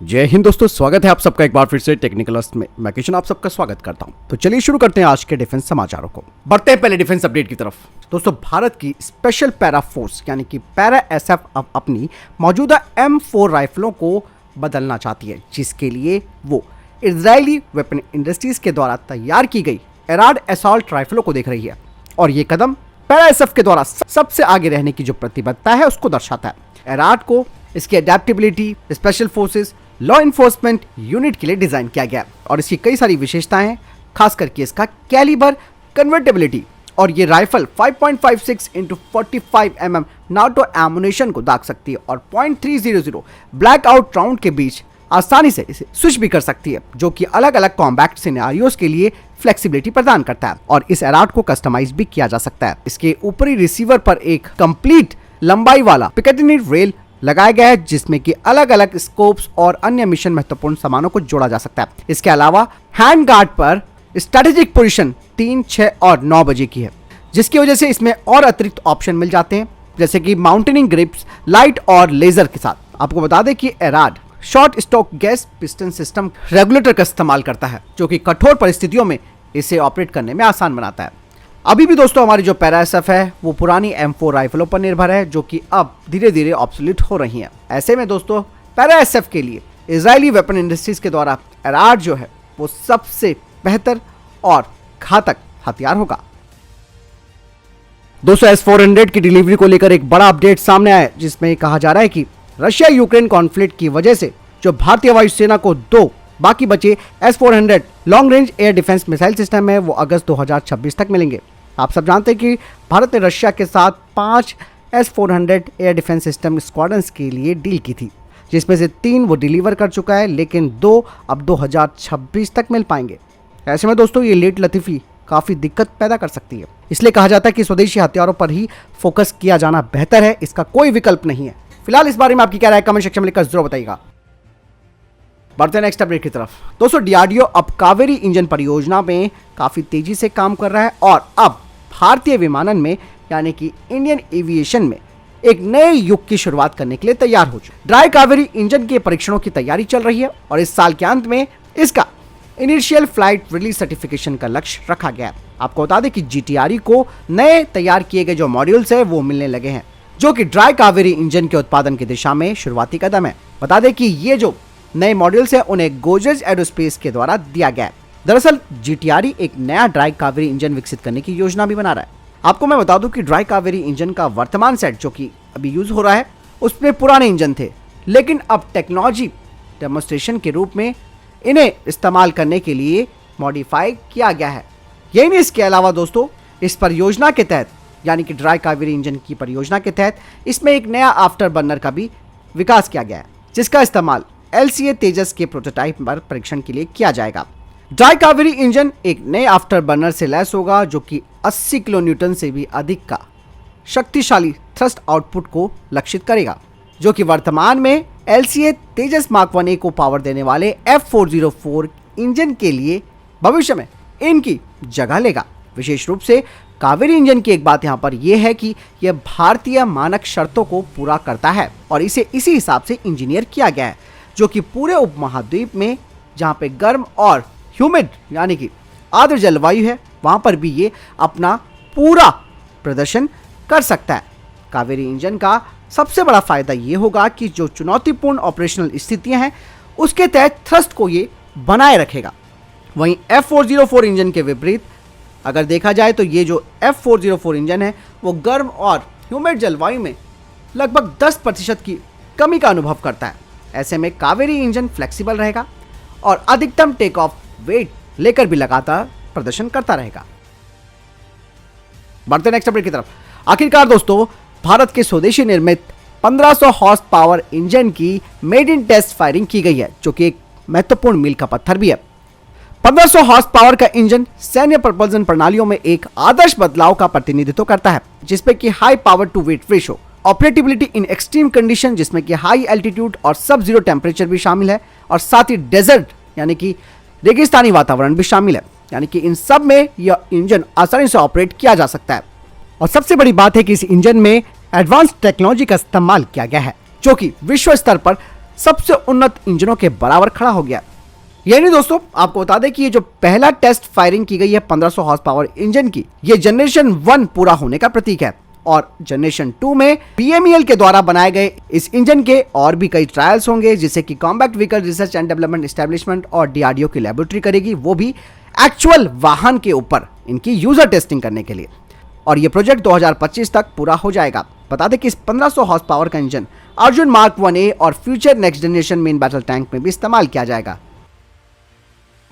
जय हिंद दोस्तों, स्वागत है आप सबका एक बार फिर से टेक्निकल अर्थ में। मैं किशन आप सबका स्वागत करता हूं। तो चलिए शुरू करते हैं आज के डिफेंस समाचारों को। बढ़ते हैं पहले डिफेंस अपडेट की तरफ। दोस्तों, भारत की स्पेशल पैरा फोर्स यानी कि पैरा एसएफ अब अपनी मौजूदा M4 राइफलों को बदलना चाहती है, जिसके लिए वो इजरायली वेपन इंडस्ट्रीज के द्वारा तैयार की गई एराड असॉल्ट राइफलों को देख रही है। और ये कदम पैरा एसएफ के द्वारा सबसे आगे रहने की जो प्रतिबद्धता है उसको दर्शाता है। एराड को इसकी adaptability, special forces, law enforcement unit के लिए डिजाइन किया गया और इसकी कई सारी विशेषताएं हैं, खास करके इसका कैलिबर, कन्वर्टेबिलिटी और ये राइफल 5.56 × 45 mm नाटो एमुनेशन को दाग सकती है और .300 ब्लैक आउट राउंड के बीच आसानी से इसे स्विच भी कर सकती है, जो कि अलग अलग कॉम्बैट सिनेरियोस के लिए फ्लेक्सिबिलिटी प्रदान करता है। और इस एराड को कस्टमाइज भी किया जा सकता है। इसके ऊपरी रिसीवर पर एक कंप्लीट लंबाई वाला पिकेटिनी रेल लगाया गया है, जिसमें कि अलग अलग स्कोप्स और अन्य मिशन महत्वपूर्ण सामानों को जोड़ा जा सकता है। इसके अलावा हैंड गार्ड पर स्ट्रेटेजिक पोजीशन 3, 6 और 9 बजे की है, जिसकी वजह से इसमें और अतिरिक्त ऑप्शन मिल जाते हैं, जैसे कि माउंटेनिंग ग्रिप्स, लाइट और लेजर के साथ। आपको बता दें कि ARAD short stroke gas piston system regulator का इस्तेमाल करता है, जो कि कठोर परिस्थितियों में इसे ऑपरेट करने में आसान बनाता है। अभी भी दोस्तों हमारी जो पैरा एसएफ है वो पुरानी M4 राइफलों पर निर्भर है, जो कि अब धीरे धीरे ऑब्सोलीट हो रही हैं। ऐसे में दोस्तों पैरा एसएफ के लिए इजरायली वेपन इंडस्ट्रीज के द्वारा एराड जो है वो सबसे बेहतर और घातक हथियार होगा। दोस्तों S-400 की डिलीवरी को लेकर एक बड़ा अपडेट सामने आया है, जिसमें कहा जा रहा है कि रशिया यूक्रेन कॉन्फ्लिक्ट की वजह से जो भारतीय वायुसेना को 2 बाकी बचे S-400 long range air defence missile system है वो अगस्त 2026 तक मिलेंगे। आप सब जानते हैं कि भारत ने रशिया के साथ 5 S-400 air defence system squadrons के लिए डील की थी, जिसमें से 3 वो डिलीवर कर चुका है, लेकिन 2 अब 2026 तक मिल पाएंगे। ऐसे में दोस्तों ये लेट लतीफ़ी काफ़ी दिक्कत पैदा कर सकती है। इसलिए कहा जाता है कि स्वदेशी हथियारों पर ही फोकस किया जाना बेहतर है, इसका कोई विकल्प नहीं है। फिलहाल इस बारे में आपकी क्या राय कमेंट सेक्शन में लिखकर जरूर बताइएगा। बढ़ते हैं नेक्स्ट अपडेट की तरफ। दोस्तों डीआरडीओ अब कावेरी इंजन परियोजना में काफी तेजी से काम कर रहा है और अब भारतीय विमानन में यानी कि इंडियन एविएशन में एक नए युग की शुरुआत करने के लिए तैयार हो चुका है। ड्राई कावेरी इंजन के परीक्षणों की तैयारी चल रही है और इस साल के अंत में इसका इनिशियल फ्लाइट रिलीज सर्टिफिकेशन का लक्ष्य रखा गया है। आपको बता दें कि जीटीआरई को नए तैयार किए गए जो मॉड्यूल्स है वो मिलने लगे हैं, जो कि ड्राई कावेरी इंजन के उत्पादन की दिशा में शुरुआती कदम है। बता दें कि ये जो नए मॉड्यूल्स हैं उन्हें गोदरेज एरोस्पेस के द्वारा दिया गया है। दरअसल जीटीआरई एक नया ड्राई कावेरी इंजन विकसित करने की योजना भी बना रहा है। आपको मैं बता दूं कि ड्राई कावेरी इंजन का वर्तमान सेट जो कि अभी यूज हो रहा है उसमें पुराने इंजन थे, लेकिन अब टेक्नोलॉजी डेमोन्स्ट्रेशन के रूप में इन्हें इस्तेमाल करने के लिए मॉडिफाई किया गया है। यही नहीं, इसके अलावा दोस्तों इस परियोजना के तहत यानी कि ड्राई कावेरी इंजन की परियोजना के तहत इसमें एक नया आफ्टर बर्नर का भी विकास किया गया है, जिसका इस्तेमाल LCA तेजस के प्रोटोटाइप पर परीक्षण के लिए किया जाएगा। ड्राई कावेरी इंजन एक नए आफ्टर बर्नर से लैस होगा, जो कि 80 किलो न्यूटन से भी अधिक का शक्तिशाली थ्रस्ट आउटपुट को लक्षित करेगा, जो कि वर्तमान में LCA तेजस मार्क 1A को पावर देने वाले F404 इंजन के लिए भविष्य में इनकी जगह लेगा। विशेष रूप से कावेरी इंजन की एक बात यहाँ पर यह है कि यह भारतीय मानक शर्तों को पूरा करता है और इसे इसी हिसाब से इंजीनियर किया गया है, जो कि पूरे उपमहाद्वीप में जहाँ पे गर्म और ह्यूमिड यानी कि आर्द्र जलवायु है वहाँ पर भी ये अपना पूरा प्रदर्शन कर सकता है। कावेरी इंजन का सबसे बड़ा फायदा ये होगा कि जो चुनौतीपूर्ण ऑपरेशनल स्थितियां हैं उसके तहत थ्रस्ट को ये बनाए रखेगा। वहीं F404 इंजन के विपरीत अगर देखा जाए तो ये जो F404 इंजन है वो गर्म और ह्यूमिड जलवायु में लगभग 10% की कमी का अनुभव करता है। ऐसे में कावेरी इंजन फ्लेक्सिबल रहेगा और अधिकतम टेक ऑफ वेट लेकर भी लगातार प्रदर्शन करता रहेगा। बढ़ते नेक्स्ट अपडेट की तरफ। आखिरकार दोस्तों भारत के स्वदेशी निर्मित 1500 हॉर्स पावर इंजन की मेड इन टेस्ट फायरिंग की गई है, जो कि एक महत्वपूर्ण मील का पत्थर भी है। 1500 हॉर्स पावर का इंजन सैन्य प्रबंधन प्रणालियों में एक आदर्श बदलाव का प्रतिनिधित्व करता है, जिसमें कि high power to weight ratio, operability in extreme condition जिसमें कि हाई एल्टीट्यूड और सब जीरो टेम्परेचर भी शामिल है, और साथ ही डेजर्ट यानी कि रेगिस्तानी वातावरण भी शामिल है। यानी कि इन सब में यह इंजन आसानी से ऑपरेट किया जा सकता है। और सबसे बड़ी बात है कि इस इंजन में एडवांस टेक्नोलॉजी का इस्तेमाल किया गया है, जो कि विश्व स्तर पर सबसे उन्नत इंजनों के बराबर खड़ा हो गया। यानी दोस्तों आपको बता दें कि ये जो पहला टेस्ट फायरिंग की गई है 1500 हॉर्स पावर इंजन की, ये जनरेशन 1 पूरा होने का प्रतीक है और जनरेशन 2 में BMEL के द्वारा बनाए गए इस इंजन के और भी कई ट्रायल्स होंगे, जिसे कि combat vehicle research and development establishment और DRDO की लैबोरेटरी करेगी, वो भी एक्चुअल वाहन के ऊपर इनकी यूजर टेस्टिंग करने के लिए। और ये प्रोजेक्ट 2025 तक पूरा हो जाएगा। बता दें कि इस 1500 हॉर्स पावर का इंजन अर्जुन मार्क 1A और future next generation main battle tank में भी इस्तेमाल किया जाएगा।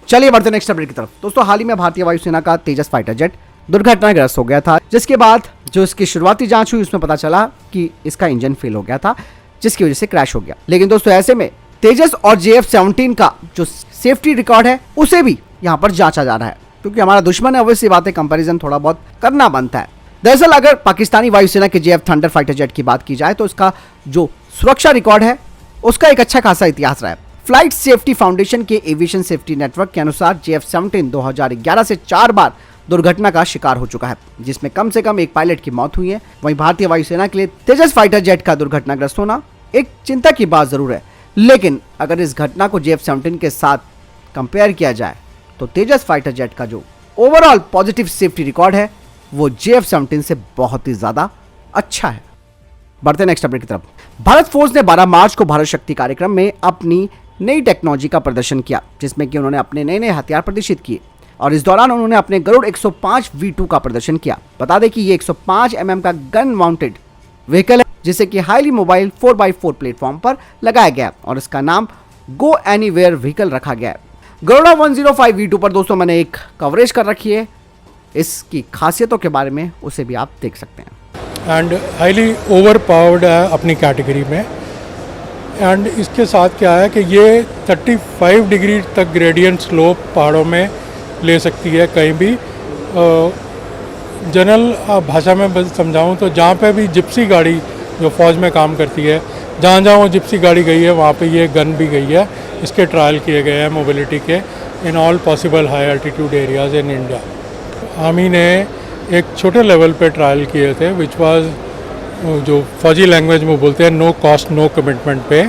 चलिए बढ़ते नेक्स्ट अपडेट की तरफ। दोस्तों हाल ही में भारतीय वायुसेना का तेजस फाइटर जेट दुर्घटनाग्रस्त हो गया था, जिसके बाद जो इसकी शुरुआती जांच हुई उसमें पता चला कि इसका इंजन फेल हो गया था, जिसकी वजह से क्रैश हो गया। लेकिन दोस्तों ऐसे में तेजस और JF-17 का जो सेफ्टी रिकॉर्ड है उसे भी यहाँ पर जांचा जा रहा है, क्योंकि हमारा दुश्मन है, ऑब्वियस सी बात है, कंपैरिजन थोड़ा बहुत करना बनता है। दरअसल अगर पाकिस्तानी वायुसेना के JF थंडर फाइटर जेट की बात की जाए तो इसका जो सुरक्षा रिकॉर्ड है उसका एक अच्छा खासा इतिहास रहा है। फ्लाइट सेफ्टी फाउंडेशन के एविएशन सेफ्टी नेटवर्क के अनुसार JF-17 2011 से 4 बार दुर्घटना का शिकार हो चुका है, जिसमें कम से कम एक पायलट की मौत हुई है। वहीं भारतीय वायुसेना के लिए तेजस फाइटर जेट का दुर्घटनाग्रस्त होना एक चिंता की बात जरूर है, लेकिन अगर इस घटना को JF-17 के साथ कंपेयर किया जाए तो तेजस फाइटर जेट का जो ओवरऑल पॉजिटिव सेफ्टी रिकॉर्ड है वो JF-17 से बहुत ही ज्यादा अच्छा है। बढ़ते नेक्स्ट अपडेट की तरफ। भारत फोर्स ने 12 मार्च को भारत शक्ति कार्यक्रम में अपनी नई टेक्नोलॉजी का प्रदर्शन किया, जिसमें कि उन्होंने अपने नए नए हथियार प्रदर्शित किए और इस दौरान उन्होंने अपने गरुड़ 105 V2 का प्रदर्शन किया। बता दें कि ये 105 mm का गन माउंटेड व्हीकल है, जिसे कि हाईली मोबाइल 4x4 प्लेटफॉर्म पर लगाया गया और इसका नाम गो एनीवेयर व्हीकल रखा गया है। गरुड़ा 105 V2 पर दोस्तों मैंने एक कवरेज कर रखी है, इसकी खासियतों के बारे में उसे भी आप देख सकते हैं। एंड हाईली ओवर पावर्ड है अपनी कैटेगरी में। एंड इसके साथ क्या है कि ये 35 डिग्री तक ग्रेडियंट स्लोप पहाड़ों में ले सकती है कहीं भी। जनरल भाषा में समझाऊं तो जहाँ पे भी जिप्सी गाड़ी जो फौज में काम करती है, जहाँ जहाँ वो जिप्सी गाड़ी गई है वहाँ पे ये गन भी गई है। इसके ट्रायल किए गए हैं मोबिलिटी के in all possible high altitude areas in India. Army ने एक छोटे लेवल पे ट्रायल किए थे विच वाज जो फौजी लैंग्वेज में बोलते हैं नो कॉस्ट नो कमिटमेंट पे।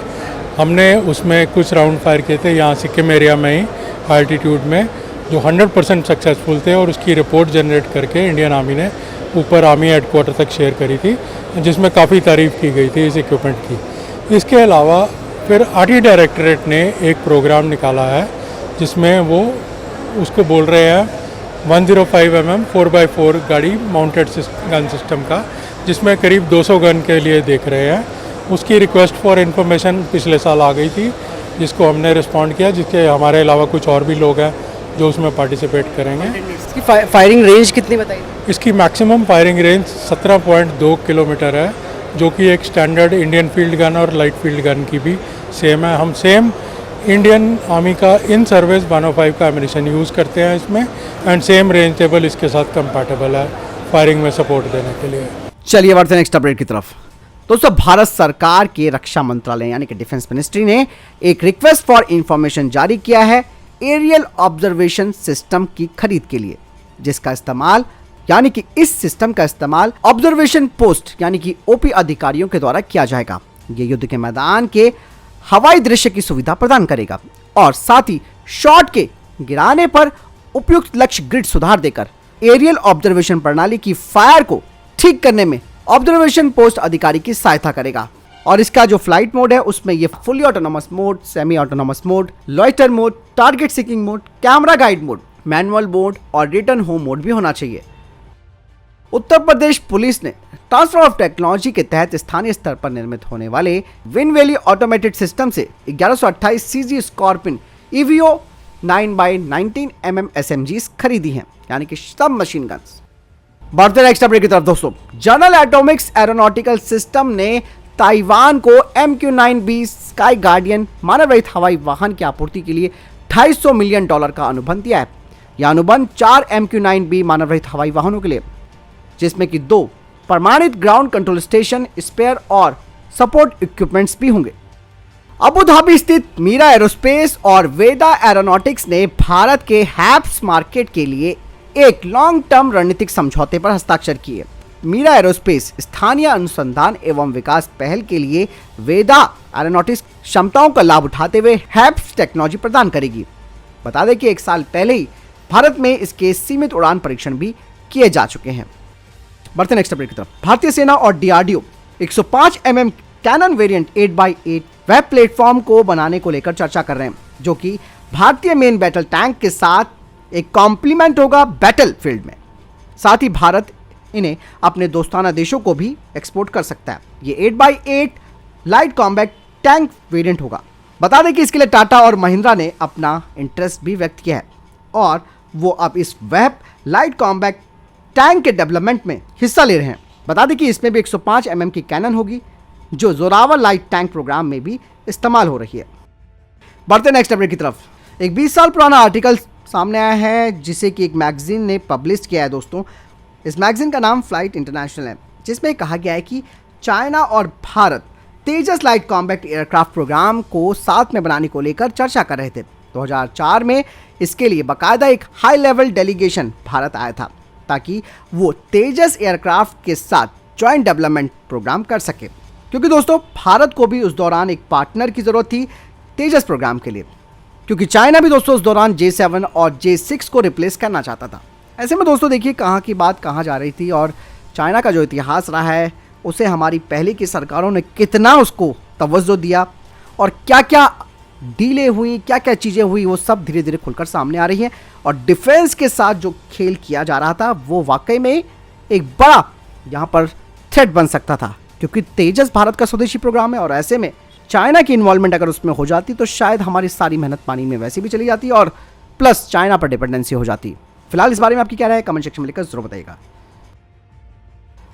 हमने उसमें कुछ राउंड फायर किए थे यहाँ सिक्किम एरिया में ही हाई एल्टीट्यूड में, जो 100% सक्सेसफुल थे और उसकी रिपोर्ट जनरेट करके इंडियन आर्मी ने ऊपर आर्मी हेडक्वार्टर तक शेयर करी थी, जिसमें काफ़ी तारीफ़ की गई थी इस इक्विपमेंट की। इसके अलावा फिर RT डायरेक्टरेट ने एक प्रोग्राम निकाला है जिसमें वो उसको बोल रहे हैं 105 mm 4x4 गाड़ी माउंटेड गन सिस्टम का, जिसमें करीब 200 गन के लिए देख रहे हैं। उसकी रिक्वेस्ट फॉर इन्फॉर्मेशन पिछले साल आ गई थी, जिसको हमने रिस्पॉन्ड किया, जिसके हमारे अलावा कुछ और भी लोग हैं जो उसमें पार्टिसिपेट करेंगे। इसकी फायरिंग रेंज कितनी बताइए? इसकी मैक्सिमम फायरिंग रेंज 17.2 किलोमीटर है, जो कि एक स्टैंडर्ड इंडियन फील्ड गन और लाइट फील्ड गन की भी सेम है। हम सेम इंडियन आर्मी का इन सर्विस 105 का एमिनेशन यूज़ करते हैं इसमें, एंड सेम रेंज टेबल इसके साथ कंपैटिबल है फायरिंग में सपोर्ट देने के लिए। चलिए बढ़ते हैं नेक्स्ट अपडेट की तरफ। दोस्तों भारत सरकार के रक्षा मंत्रालय यानी कि डिफेंस मिनिस्ट्री ने एक रिक्वेस्ट फॉर इंफॉर्मेशन जारी किया है एरियल ऑब्जर्वेशन सिस्टम की खरीद के लिए, जिसका इस्तेमाल यानी कि इस सिस्टम का इस्तेमाल ऑब्जर्वेशन पोस्ट यानी कि OP अधिकारियों के द्वारा किया जाएगा। ये युद्ध के मैदान के हवाई दृश्य की सुविधा प्रदान करेगा और साथ ही शॉट के गिराने पर उपयुक्त लक्ष्य ग्रिड सुधार देकर एरियल ऑब्जर्वेशन प्रणाली की फायर को ठीक करने में ऑब्जर्वेशन पोस्ट अधिकारी की सहायता करेगा। और इसका जो फ्लाइट मोड है उसमें ये fully autonomous mode, semi autonomous mode, loiter mode, target seeking mode, camera guide mode, manual mode और रिटर्न होम मोड भी होना चाहिए। उत्तर प्रदेश पुलिस ने ट्रांसफर ऑफ टेक्नोलॉजी के तहत स्थानीय स्तर पर निर्मित होने वाले विन वैली ऑटोमेटेड सिस्टम से 1128 CG scorpion EVO 9x19 mm SMGs खरीदी हैं, यानी कि सब मशीन गन्स। बढ़ते नेक्स्ट अपडेट की तरफ दोस्तों, जनरल एटॉमिक्स एरोनॉटिकल सिस्टम ने ताइवान को MQ-9B स्काई गार्डियन मानव रहित हवाई वाहन की आपूर्ति के लिए $250 मिलियन का अनुबंध दिया है। यह अनुबंध 4 MQ-9B मानव रहित हवाई वाहनों के लिए, जिसमें कि 2 प्रमाणित ग्राउंड कंट्रोल स्टेशन, स्पेयर और सपोर्ट इक्विपमेंट्स भी होंगे। अबू धाबी स्थित मीरा एरोस्पेस और वेदा एरोनॉटिक्स ने भारत के हैप्स मार्केट के लिए एक लॉन्ग टर्म रणनीतिक समझौते पर हस्ताक्षर किए। मीरा एरोस्पेस स्थानीय अनुसंधान एवं विकास पहल के लिए वेदा एरोनॉटिक्स क्षमताओं का लाभ उठाते हुए हैप्स टेक्नोलॉजी प्रदान करेगी। बता दें कि 1 साल पहले ही भारत में इसके सीमित उड़ान परीक्षण भी किए जा चुके हैं। बढ़ते नेक्स्ट अपडेट की तरफ। भारतीय सेना और DRDO 105 mm cannon variant 8x8 web platform को बनाने को लेकर चर्चा कर रहे हैं, जो कि भारतीय मेन बैटल टैंक के साथ एक कॉम्प्लीमेंट होगा बैटल फील्ड में। साथ ही भारत इन्हें अपने दोस्ताना देशों को भी एक्सपोर्ट कर सकता है। ये 8x8 light combat tank variant होगा। बता दें कि इसके लिए टाटा और महिंद्रा ने अपना इंटरेस्ट भी व्यक्त किया है और वो अब इस वेब लाइट कॉम्बैट टैंक के डेवलपमेंट में हिस्सा ले रहे हैं। बता दें कि इसमें भी 105 mm की कैनन होगी, जो जोरावर लाइट टैंक प्रोग्राम में भी इस्तेमाल हो रही है। बढ़ते नेक्स्ट अपडेट की तरफ। एक 20 साल पुराना आर्टिकल सामने आया है, जिसे कि एक मैगजीन ने पब्लिश किया है दोस्तों। इस मैगजीन का नाम फ्लाइट इंटरनेशनल है, जिसमें कहा गया है कि चाइना और भारत तेजस लाइट कॉम्बैट एयरक्राफ्ट प्रोग्राम को साथ में बनाने को लेकर चर्चा कर रहे थे। 2004 में इसके लिए बाकायदा एक हाई लेवल डेलीगेशन भारत आया था, ताकि वो तेजस एयरक्राफ्ट के साथ जॉइंट डेवलपमेंट प्रोग्राम कर सके, क्योंकि दोस्तों भारत को भी उस दौरान एक पार्टनर की ज़रूरत थी तेजस प्रोग्राम के लिए, क्योंकि चाइना भी दोस्तों उस दौरान J7 और J6 को रिप्लेस करना चाहता था। ऐसे में दोस्तों देखिए कहाँ की बात कहाँ जा रही थी, और चाइना का जो इतिहास रहा है उसे हमारी पहले की सरकारों ने कितना उसको तवज्जो दिया, और क्या क्या डीलें हुई, क्या क्या चीज़ें हुई, वो सब धीरे धीरे खुलकर सामने आ रही हैं। और डिफेंस के साथ जो खेल किया जा रहा था वो वाकई में एक बड़ा यहाँ पर थ्रेट बन सकता था, क्योंकि तेजस भारत का स्वदेशी प्रोग्राम है, और ऐसे में चाइना की इन्वॉल्वमेंट अगर उसमें हो जाती तो शायद हमारी सारी मेहनत पानी में वैसे भी चली जाती और प्लस चाइना पर डिपेंडेंसी हो जाती। फिलहाल इस बारे में आपकी क्या राय है, कमेंट सेक्शन में लिखकर जरूर बताइएगा।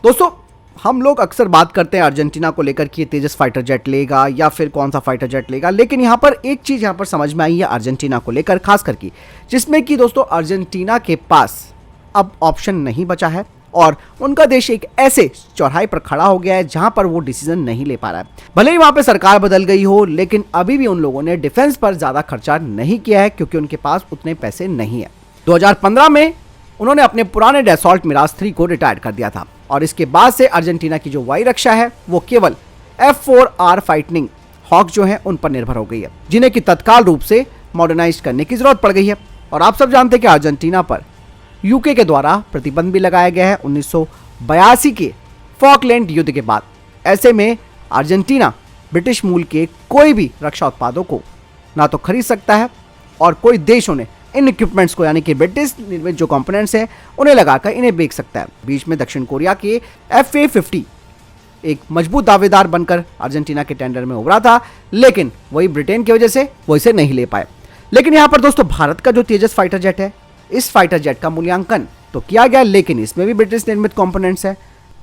दोस्तों हम लोग अक्सर बात करते हैं अर्जेंटीना को लेकर कि ये तेजस फाइटर जेट लेगा या फिर कौन सा फाइटर जेट लेगा, लेकिन यहाँ पर एक चीज़ यहाँ पर समझ में आई है अर्जेंटीना को लेकर खास करके, जिसमें कि दोस्तों अर्जेंटीना के पास अब ऑप्शन नहीं बचा है और उनका देश एक ऐसे चौराहे पर खड़ा हो गया है जहां पर वो डिसीजन नहीं ले पा रहा है। भले ही वहां पे सरकार बदल गई हो, लेकिन अभी भी उन लोगों ने डिफेंस पर ज़्यादा खर्चा नहीं किया है, क्योंकि उनके पास उतने पैसे नहीं है। 2015 में उन्होंने अपने पुराने डैसॉल्ट मिराज 3 को रिटायर कर दिया था, और इसके बाद से अर्जेंटीना की जो वायु रक्षा है वो केवल F4R फाइटिंग हॉक जो है उन पर निर्भर हो गई है, जिन्हें कि तत्काल रूप से मॉडर्नाइज करने की जरूरत पड़ गई है। और आप सब जानते हैं कि अर्जेंटीना पर यूके के द्वारा प्रतिबंध भी लगाया गया है 1982 के फॉकलैंड युद्ध के बाद। ऐसे में अर्जेंटीना ब्रिटिश मूल के कोई भी रक्षा उत्पादों को ना तो खरीद सकता है, और कोई देश उन्हें इन इक्विपमेंट्स को यानी कि ब्रिटिश निर्मित जो कंपोनेंट्स हैं उन्हें लगाकर इन्हें बेच सकता है। बीच में दक्षिण कोरिया के FA-50 एक मजबूत दावेदार बनकर अर्जेंटीना के टेंडर में उभरा था, लेकिन वही ब्रिटेन की वजह से वो इसे नहीं ले पाए। लेकिन यहाँ पर दोस्तों भारत का जो तेजस फाइटर जेट है, इस फाइटर जेट का मूल्यांकन तो किया गया, लेकिन इसमें भी ब्रिटिश निर्मित कंपोनेंट्स है।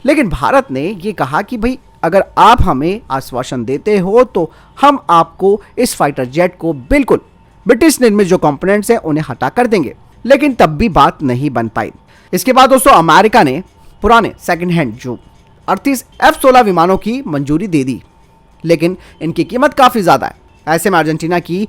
लेकिन भारत ने ये कहा कि भाई अगर आप हमें आश्वासन देते हो तो हम आपको इस फाइटर जेट को बिल्कुल ब्रिटिश निर्मित जो कंपोनेंट्स हैं उन्हें हटा कर देंगे, लेकिन तब भी बात नहीं बन पाई। इसके बाद दोस्तों अमेरिका ने पुराने सेकंड हैंड जो 38 F-16 विमानों की मंजूरी दे दी, लेकिन इनकी कीमत काफ़ी ज़्यादा है। ऐसे में अर्जेंटीना की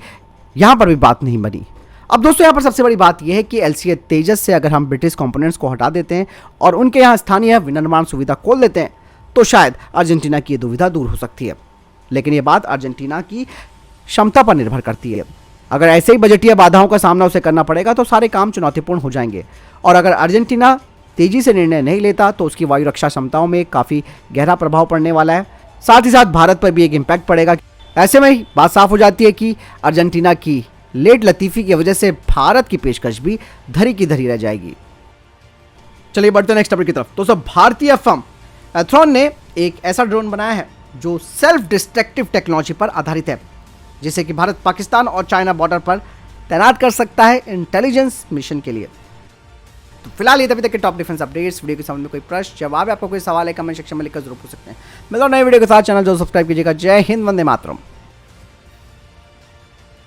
यहाँ पर भी बात नहीं बनी। अब दोस्तों यहाँ पर सबसे बड़ी बात यह है कि LCA तेजस से अगर हम ब्रिटिश कंपोनेंट्स को हटा देते हैं और उनके यहाँ स्थानीय विनिर्माण सुविधा खोल देते हैं तो शायद अर्जेंटीना की दुविधा दूर हो सकती है। लेकिन ये बात अर्जेंटीना की क्षमता पर निर्भर करती है। अगर ऐसे ही बजटीय बाधाओं का सामना उसे करना पड़ेगा तो सारे काम चुनौतीपूर्ण हो जाएंगे, और अगर अर्जेंटीना तेजी से निर्णय नहीं लेता तो उसकी वायु रक्षा क्षमताओं में काफ़ी गहरा प्रभाव पड़ने वाला है। साथ ही साथ भारत पर भी एक इम्पैक्ट पड़ेगा। ऐसे में ही बात साफ हो जाती है कि अर्जेंटीना की लेट लतीफ़ी की वजह से भारत की पेशकश भी धरी की धरी रह जाएगी। चलिए बढ़ते हैं नेक्स्ट अपडेट की तरफ। तो सब भारतीय फर्म एथ्रॉन ने एक ऐसा ड्रोन बनाया है जो सेल्फ डिस्ट्रक्टिव टेक्नोलॉजी पर आधारित है, जिसे कि भारत पाकिस्तान और चाइना बॉर्डर पर तैनात कर सकता है इंटेलिजेंस मिशन के लिए। तो फिलहाल ये तभी तक के टॉप डिफेंस अपडेट्स। वीडियो के सामने कोई प्रश्न जवाब है, आपको कोई सवाल है, कमेंट सेक्शन में लिखकर जरूर पूछ सकते हैं। मिलता हूं नए वीडियो के साथ। चैनल जो सब्सक्राइब कीजिएगा। जय हिंद, वंदे मातरम।